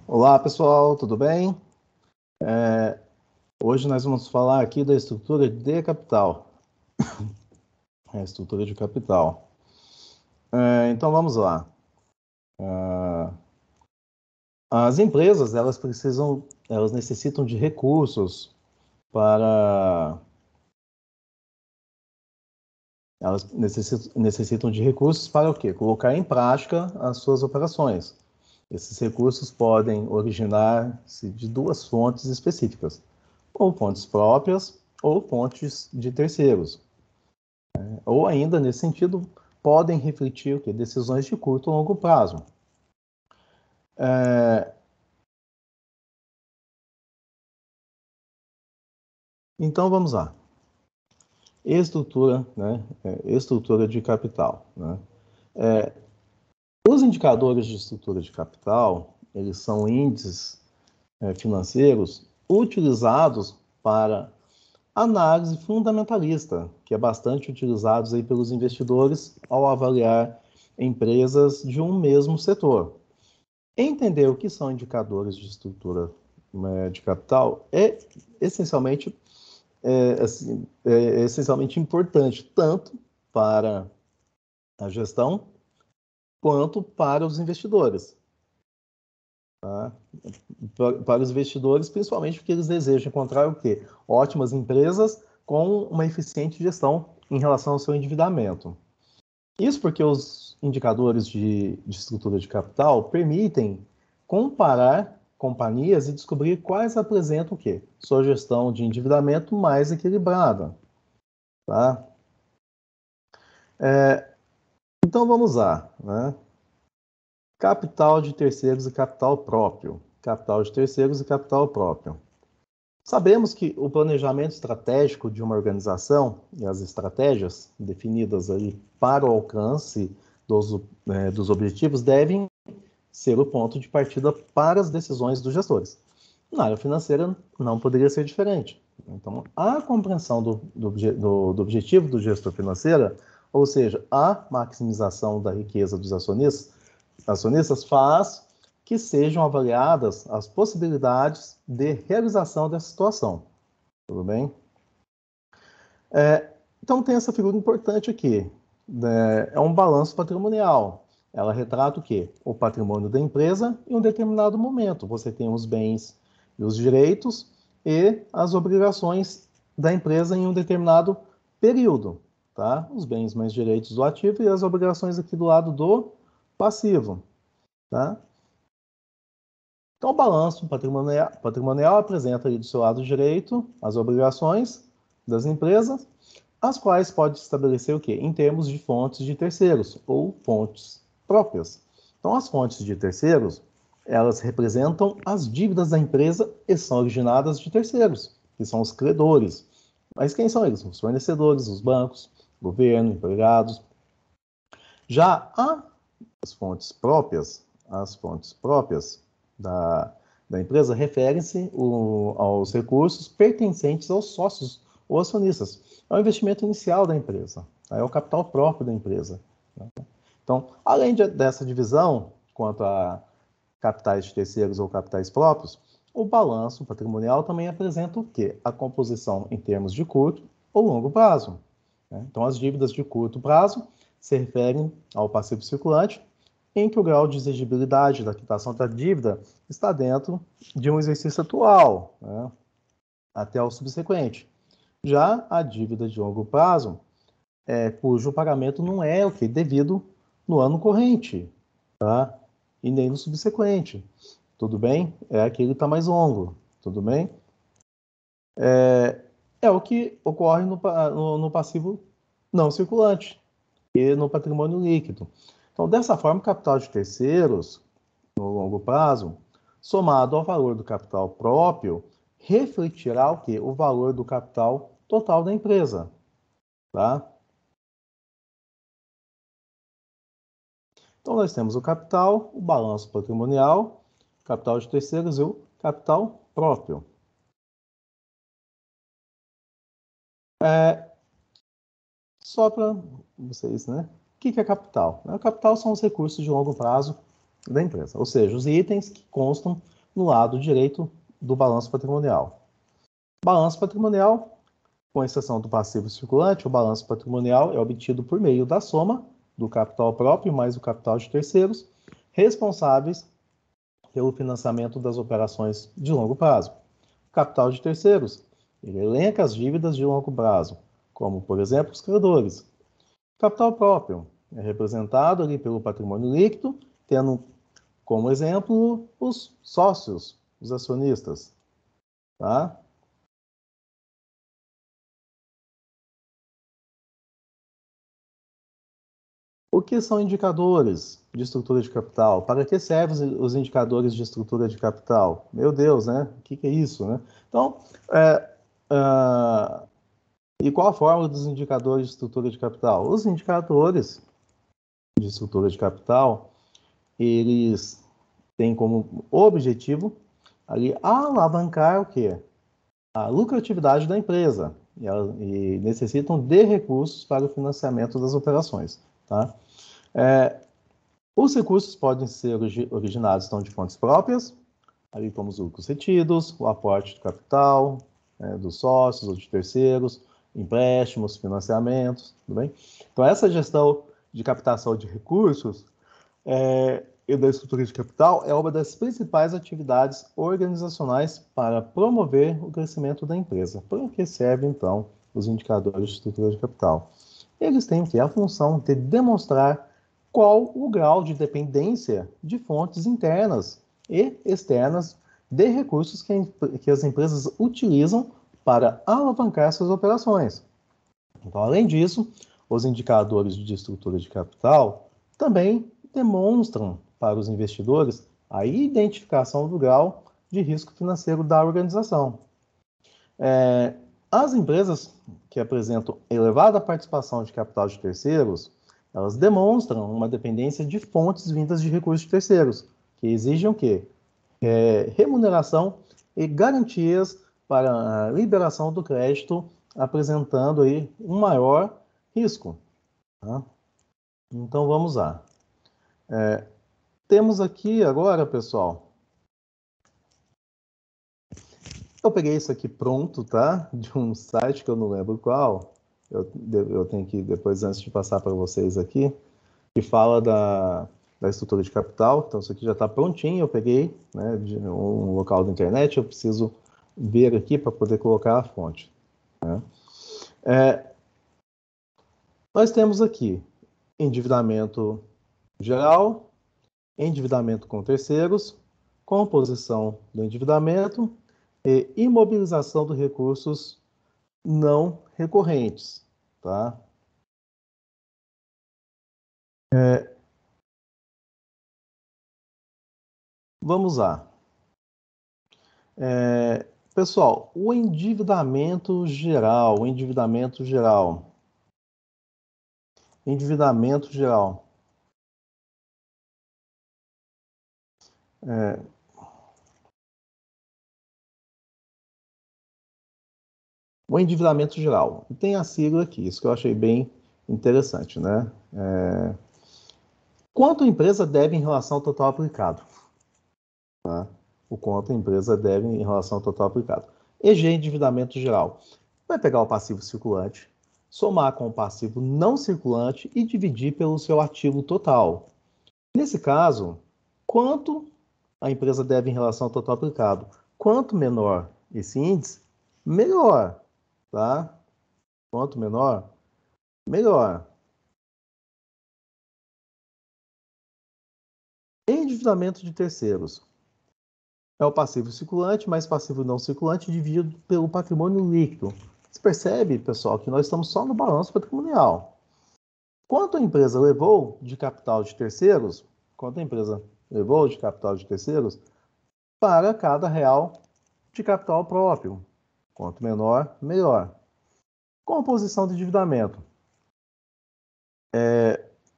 Olá, pessoal, tudo bem? Hoje nós vamos falar aqui da estrutura de capital. A estrutura de capital. Então vamos lá. As empresas, elas necessitam de recursos para... Elas necessitam de recursos para o quê? Colocar em prática as suas operações. Esses recursos podem originar-se de duas fontes específicas, ou fontes próprias, ou fontes de terceiros. Ou ainda, nesse sentido, podem refletir o quê? Decisões de curto ou longo prazo. Então, vamos lá. Estrutura, né? Estrutura de capital. Né? Os indicadores de estrutura de capital, eles são índices financeiros utilizados para análise fundamentalista, que é bastante utilizado aí pelos investidores ao avaliar empresas de um mesmo setor. Entender o que são indicadores de estrutura de capital essencialmente é essencialmente importante, tanto para a gestão quanto para os investidores. Tá? Para os investidores, principalmente porque eles desejam encontrar o quê? Ótimas empresas com uma eficiente gestão em relação ao seu endividamento. Isso porque os indicadores de estrutura de capital permitem comparar companhias e descobrir quais apresentam o quê? Sua gestão de endividamento mais equilibrada. Tá? Então vamos lá. Né? Capital de terceiros e capital próprio. Capital de terceiros e capital próprio. Sabemos que o planejamento estratégico de uma organização e as estratégias definidas ali para o alcance dos objetivos devem ser o ponto de partida para as decisões dos gestores. Na área financeira não poderia ser diferente. Então, a compreensão do objetivo do gestor financeiro, ou seja, a maximização da riqueza dos acionistas faz que sejam avaliadas as possibilidades de realização dessa situação. Tudo bem? Então, tem essa figura importante aqui. É um balanço patrimonial. Ela retrata o quê? O patrimônio da empresa em um determinado momento. Você tem os bens e os direitos e as obrigações da empresa em um determinado período. Tá? Os bens mais direitos do ativo e as obrigações aqui do lado do passivo. Tá? Então, o balanço patrimonial apresenta ali do seu lado direito as obrigações das empresas, as quais pode estabelecer o quê? Em termos de fontes de terceiros ou fontes próprias. Então, as fontes de terceiros, elas representam as dívidas da empresa e são originadas de terceiros, que são os credores. Mas quem são eles? Os fornecedores, os bancos, governo, empregados. Já as fontes próprias da empresa referem-se aos recursos pertencentes aos sócios ou acionistas. É o investimento inicial da empresa, é o capital próprio da empresa. Então, além dessa divisão quanto a capitais de terceiros ou capitais próprios, o balanço patrimonial também apresenta o quê? A composição em termos de curto ou longo prazo. Então, as dívidas de curto prazo se referem ao passivo circulante, em que o grau de exigibilidade da quitação da dívida está dentro de um exercício atual, né, até o subsequente. Já a dívida de longo prazo, cujo pagamento não é o que devido no ano corrente, tá? E nem no subsequente. Tudo bem? É aquele que está mais longo. Tudo bem? É o que ocorre no passivo não circulante e no patrimônio líquido. Então, dessa forma, o capital de terceiros, no longo prazo, somado ao valor do capital próprio, refletirá o quê? O valor do capital total da empresa. Tá? Então, nós temos o capital, o balanço patrimonial, capital de terceiros e o capital próprio. Só para vocês, né? O que é capital? O capital são os recursos de longo prazo da empresa, ou seja, os itens que constam no lado direito do balanço patrimonial. Balanço patrimonial, com exceção do passivo circulante, o balanço patrimonial é obtido por meio da soma do capital próprio mais o capital de terceiros, responsáveis pelo financiamento das operações de longo prazo. O capital de terceiros, ele elenca as dívidas de longo prazo, como, por exemplo, os credores. O capital próprio é representado ali pelo patrimônio líquido, tendo como exemplo os sócios, os acionistas. Tá? O que são indicadores de estrutura de capital? Para que servem os indicadores de estrutura de capital? Meu Deus, né? O que é isso, né? Então, e qual a fórmula dos indicadores de estrutura de capital? Os indicadores de estrutura de capital, eles têm como objetivo ali alavancar o quê? A lucratividade da empresa e necessitam de recursos para o financiamento das operações, tá? Os recursos podem ser originados então, de fontes próprias, ali como os lucros retidos, o aporte do capital, dos sócios ou de terceiros, empréstimos, financiamentos, tudo bem? Então, essa gestão de captação de recursos e da estrutura de capital é uma das principais atividades organizacionais para promover o crescimento da empresa. Para que servem, então, os indicadores de estrutura de capital? Eles têm a função de demonstrar qual o grau de dependência de fontes internas e externas de recursos que as empresas utilizam para alavancar suas operações. Então, além disso, os indicadores de estrutura de capital também demonstram para os investidores a identificação do grau de risco financeiro da organização. As empresas que apresentam elevada participação de capital de terceiros, elas demonstram uma dependência de fontes vindas de recursos de terceiros, que exigem o quê? Remuneração e garantias para a liberação do crédito, apresentando aí um maior risco. Tá? Então, vamos lá. Temos aqui agora, pessoal, eu peguei isso aqui pronto, tá? De um site que eu não lembro qual. Eu tenho que, depois, antes de passar para vocês aqui, que fala da estrutura de capital. Então, isso aqui já está prontinho. Eu peguei, né, de um local da internet. Eu preciso ver aqui para poder colocar a fonte. Né? Nós temos aqui endividamento geral, endividamento com terceiros, composição do endividamento e imobilização dos recursos não recorrentes. Tá? Vamos lá. Pessoal, o endividamento geral, endividamento geral. O endividamento geral. Tem a sigla aqui, isso que eu achei bem interessante, né? Quanto a empresa deve em relação ao total aplicado? Tá? O quanto a empresa deve em relação ao total aplicado. EG, endividamento geral. Vai pegar o passivo circulante, somar com o passivo não circulante e dividir pelo seu ativo total. Nesse caso, quanto a empresa deve em relação ao total aplicado? Quanto menor esse índice, melhor. Tá? Quanto menor, melhor. Endividamento de terceiros. É o passivo circulante mais passivo não circulante dividido pelo patrimônio líquido. Você percebe, pessoal, que nós estamos só no balanço patrimonial. Quanto a empresa levou de capital de terceiros? Quanto a empresa levou de capital de terceiros? Para cada real de capital próprio. Quanto menor, melhor. Composição de endividamento.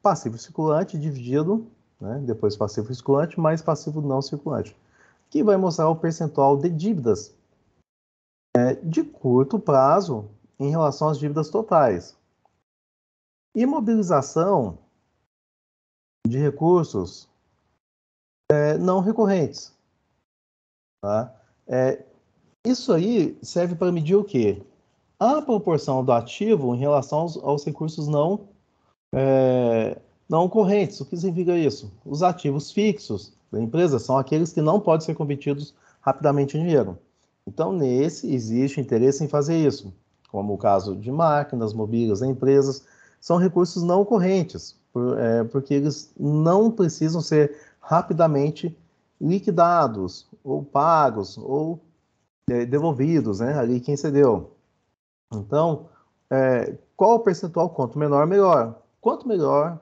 Passivo circulante dividido, né, depois passivo circulante mais passivo não circulante, que vai mostrar o percentual de dívidas de curto prazo em relação às dívidas totais. Imobilização de recursos não recorrentes. Tá? Isso aí serve para medir o quê? A proporção do ativo em relação aos recursos não correntes. O que significa isso? Os ativos fixos da empresa são aqueles que não podem ser convertidos rapidamente em dinheiro. Então, nesse, existe interesse em fazer isso, como o caso de máquinas, mobílias, empresas, são recursos não correntes, porque eles não precisam ser rapidamente liquidados, ou pagos, ou devolvidos, né? Ali quem cedeu. Então, qual o percentual? Quanto menor, melhor. Quanto menor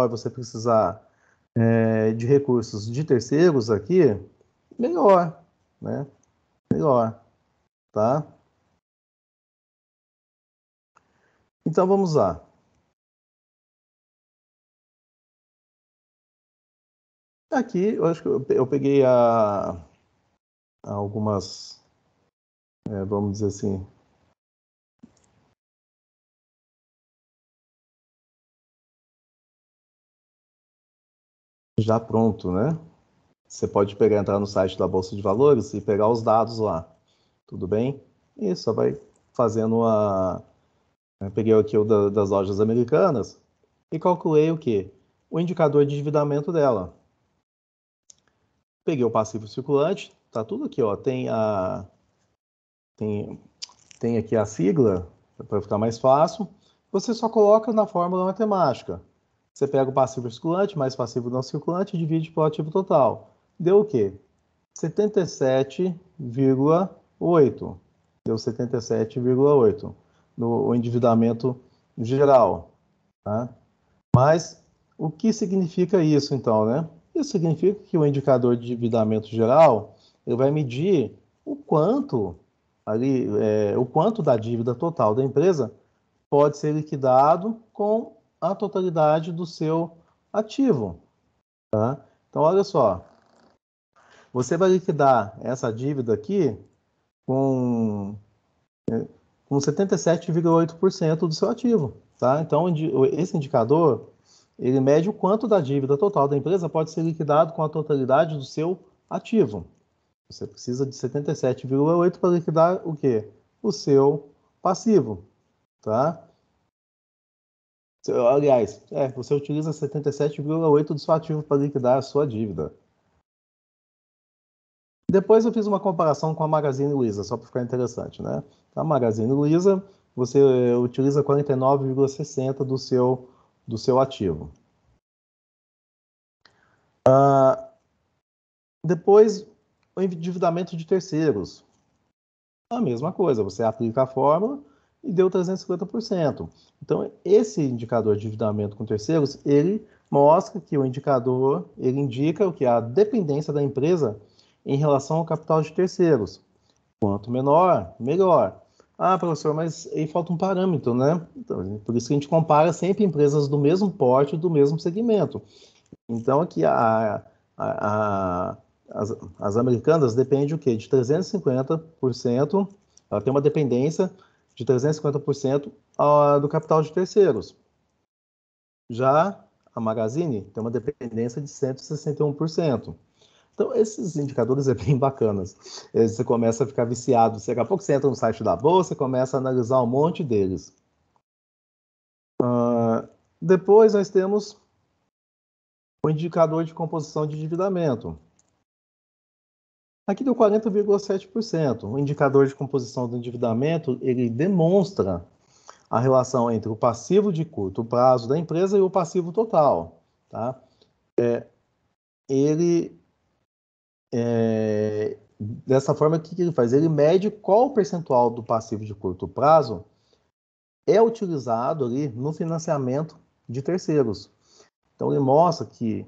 você precisar de recursos de terceiros aqui, melhor, né? Melhor, tá? Então vamos lá. Aqui eu acho que eu peguei algumas, vamos dizer assim, já pronto, né? Você pode entrar no site da Bolsa de Valores e pegar os dados lá, tudo bem? E só vai fazendo peguei aqui o das lojas americanas e calculei o quê? O indicador de endividamento dela. Peguei o passivo circulante, tá tudo aqui, ó. Tem, tem aqui a sigla, para ficar mais fácil. Você só coloca na fórmula matemática. Você pega o passivo circulante mais passivo não circulante e divide pelo ativo total. Deu o quê? 77,8. Deu 77,8 no endividamento geral, tá? Mas o que significa isso, então, né? Isso significa que o indicador de endividamento geral ele vai medir o quanto o quanto da dívida total da empresa pode ser liquidado com a totalidade do seu ativo, tá? Então, olha só, você vai liquidar essa dívida aqui com, com 77,8% do seu ativo, tá? Então, esse indicador ele mede o quanto da dívida total da empresa pode ser liquidado com a totalidade do seu ativo. Você precisa de 77,8 para liquidar o quê? O seu passivo, tá? Aliás, você utiliza 77,8 do seu ativo para liquidar a sua dívida. Depois eu fiz uma comparação com a Magazine Luiza, só para ficar interessante, né? A Magazine Luiza, você utiliza 49,60 do seu ativo. Depois, o endividamento de terceiros. A mesma coisa, você aplica a fórmula e deu 350%. Então, esse indicador de endividamento com terceiros, ele mostra que o indicador, ele indica o que é a dependência da empresa em relação ao capital de terceiros. Quanto menor, melhor. Ah, professor, mas aí falta um parâmetro, né? Então, por isso que a gente compara sempre empresas do mesmo porte, do mesmo segmento. Então, aqui as americanas dependem o quê? De 350%, ela tem uma dependência de 350% do capital de terceiros. Já a Magazine tem uma dependência de 161%. Então, esses indicadores é bem bacanas. Você começa a ficar viciado. Daqui a pouco você entra no site da Bolsa e começa a analisar um monte deles. Depois nós temos o indicador de composição de endividamento. Aqui deu 40,7%. O indicador de composição do endividamento, ele demonstra a relação entre o passivo de curto prazo da empresa e o passivo total, tá? Ele, dessa forma, o que ele faz? Ele mede qual o percentual do passivo de curto prazo é utilizado ali no financiamento de terceiros. Então, ele mostra que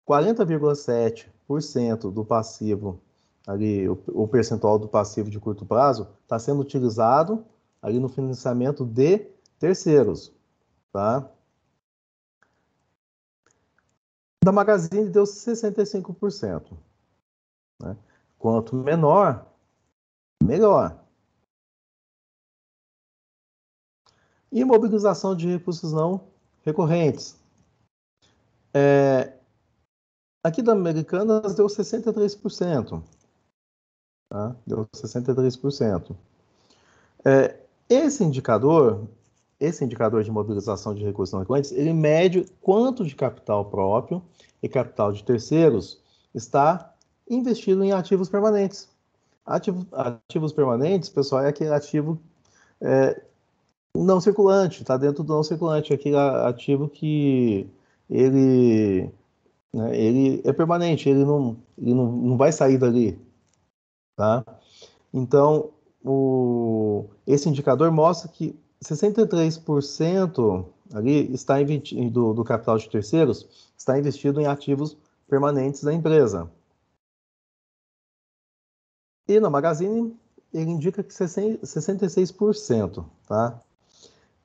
40,7% do passivo, ali, o percentual do passivo de curto prazo, está sendo utilizado ali no financiamento de terceiros, tá? Da Magazine deu 65%, né? Quanto menor, melhor. Imobilização de recursos não recorrentes. Aqui da Americanas deu 63%. Tá? Deu 63%. Esse indicador de mobilização de recursos não recorrentes, ele mede quanto de capital próprio e capital de terceiros está investido em ativos permanentes. Ativos permanentes, pessoal, é aquele ativo não circulante, está dentro do não circulante, é aquele ativo que ele, né, ele é permanente, ele não vai sair dali, tá? Então, esse indicador mostra que 63% ali está do capital de terceiros está investido em ativos permanentes da empresa. E na Magazine, ele indica que 66%, tá?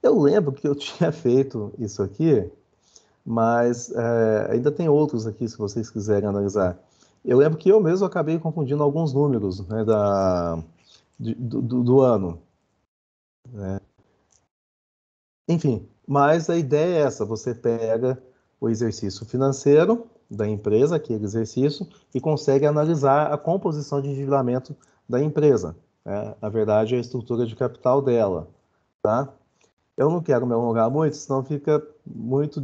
Eu lembro que eu tinha feito isso aqui, mas ainda tem outros aqui, se vocês quiserem analisar. Eu lembro que eu mesmo acabei confundindo alguns números, né, do ano. Né? Enfim, mas a ideia é essa: você pega o exercício financeiro da empresa, aquele exercício, e consegue analisar a composição de endividamento da empresa. Né? Na verdade, a estrutura de capital dela. Tá? Eu não quero me alongar muito, senão fica muito.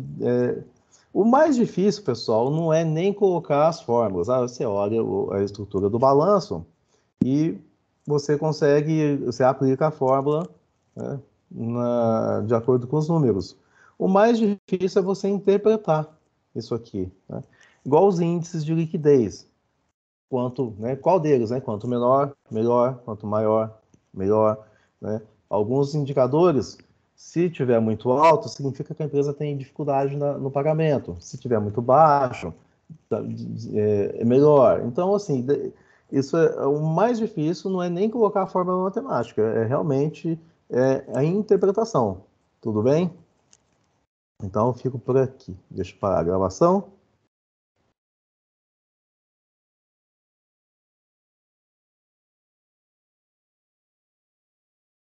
O mais difícil, pessoal, não é nem colocar as fórmulas. Você olha a estrutura do balanço e você aplica a fórmula, né, de acordo com os números. O mais difícil é você interpretar isso aqui. Né? Igual os índices de liquidez. Qual deles? Né? Quanto menor, melhor. Quanto maior, melhor. Né? Alguns indicadores, se tiver muito alto, significa que a empresa tem dificuldade no pagamento. Se tiver muito baixo, é melhor. Então, assim, isso o mais difícil não é nem colocar a fórmula matemática, é realmente a interpretação. Tudo bem? Então, eu fico por aqui. Deixa eu parar a gravação.